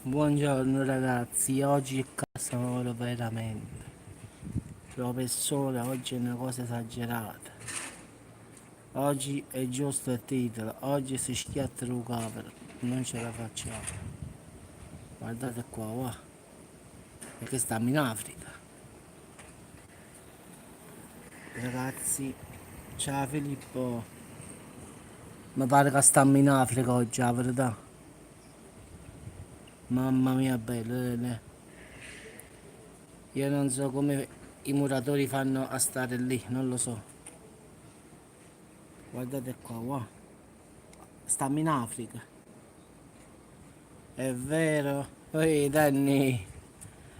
Buongiorno ragazzi, oggi è casoro veramente. Proprio il sole, oggi è una cosa esagerata. Oggi è giusto il titolo, oggi si schiatta il cover, non ce la facciamo. Guardate qua, va. Perché stiamo in Africa. Ragazzi, ciao Filippo. Mi pare che stiamo in Africa oggi, la verità. Mamma mia bello. Io non so come i muratori fanno a stare lì, non lo so. Guardate qua, va. Stiamo in Africa. È vero. Ehi Danny,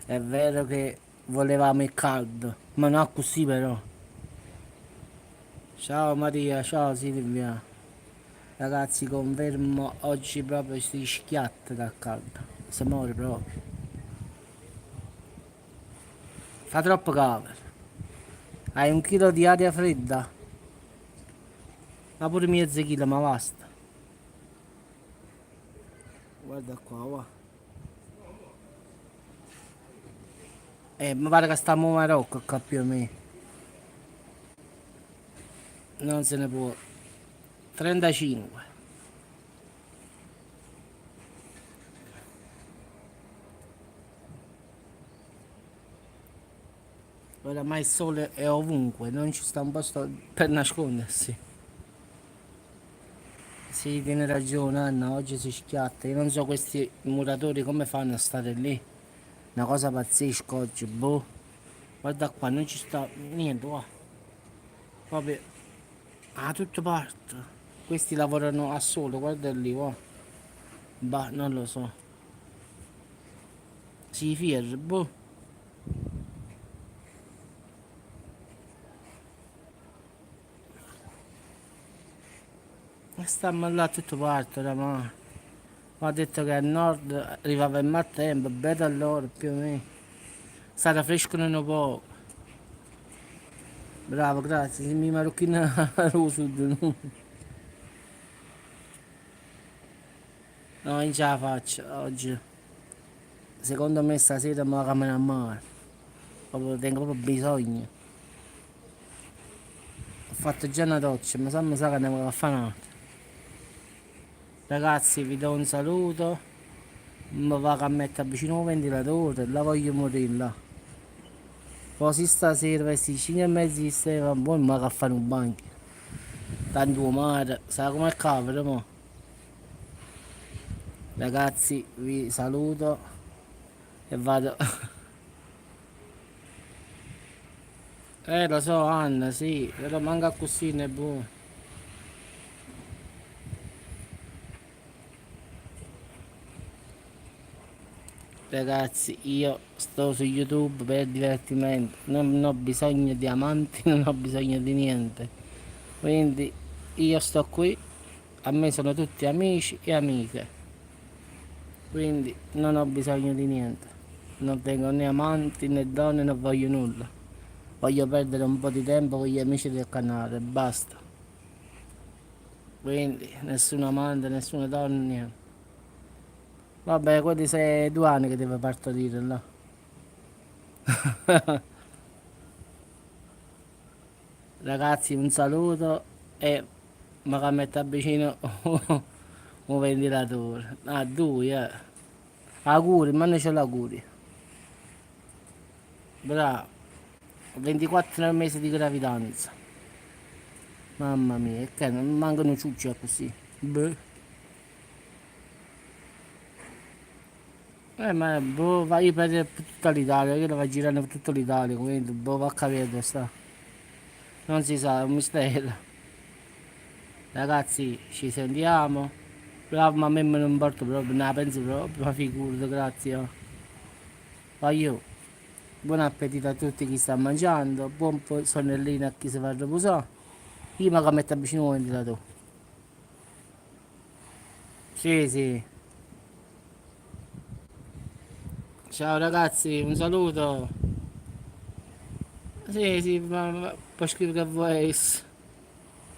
è vero che volevamo il caldo, ma non così però. Ciao Maria, ciao Silvia. Ragazzi, confermo, oggi proprio si schiatta dal caldo. Si muore proprio. Fa troppo caldo. Hai un chilo di aria fredda? Ma pure mezzo chilo, ma basta. Guarda qua, va. Mi pare che stiamo in Marocco qua più o meno. Non se ne può. 35. Oramai il sole è ovunque, non ci sta un posto per nascondersi. Sì, tiene ragione Anna, oggi si schiatta. Io non so questi muratori come fanno a stare lì. Una cosa pazzesca oggi, boh. Guarda qua, non ci sta niente, qua. Proprio a tutte parti. Questi lavorano a solo, guarda lì, qua. Bah, non lo so. Si ferma, boh. E stiamo là a tutte parti, oramai. Ma ha detto che al nord arrivava il maltempo, bello allora più o meno. Sarà fresco un po'. Bravo, grazie. Se mi marocchina lo sud, no? No, non ce la faccio oggi. Secondo me stasera mi camminare a mare. Proprio, tengo proprio bisogno. Ho fatto già una doccia, mi sa che ne devo fare un'altra. Ragazzi, vi do un saluto. Mi va a mettere vicino al ventilatore, la voglio morire là. Così stasera, verso le 5 e mezza di sera, poi mi va a fare un bagno. Tanto mare, sa come cavolo, mo? Ragazzi, vi saluto e vado. Lo so Anna, sì, però manca così ne è buono. Ragazzi, io sto su YouTube per divertimento, non ho bisogno di amanti, non ho bisogno di niente. Quindi io sto qui, a me sono tutti amici e amiche, quindi non ho bisogno di niente. Non tengo né amanti né donne, non voglio nulla. Voglio perdere un po' di tempo con gli amici del canale, basta. Quindi nessun amante, nessuna donna, niente. Vabbè, quelli sei 2 anni che deve partorire là. Ragazzi, un saluto e mi metto vicino un ventilatore. Ah, due, eh. Auguri, ma noi ce l'auguri. Bravo. 24 mesi di gravidanza. Mamma mia, e che non mancano ciucci così. Beh. Ma boh, vai per tutta l'Italia, io lo vai girando per tutta l'Italia, quindi boh, va a capire dove sta. Non si sa, è un mistero. Ragazzi, ci sentiamo. Bravo, ma a me non importa proprio, non la penso proprio, ma figurati, grazie. Io, buon appetito a tutti chi sta mangiando, buon sonnellino a chi si fa riposare. Io mi metto vicino al ventilatore. Sì, sì. Ciao ragazzi, un saluto. Sì, sì, ma puoi scrivere che vuoi.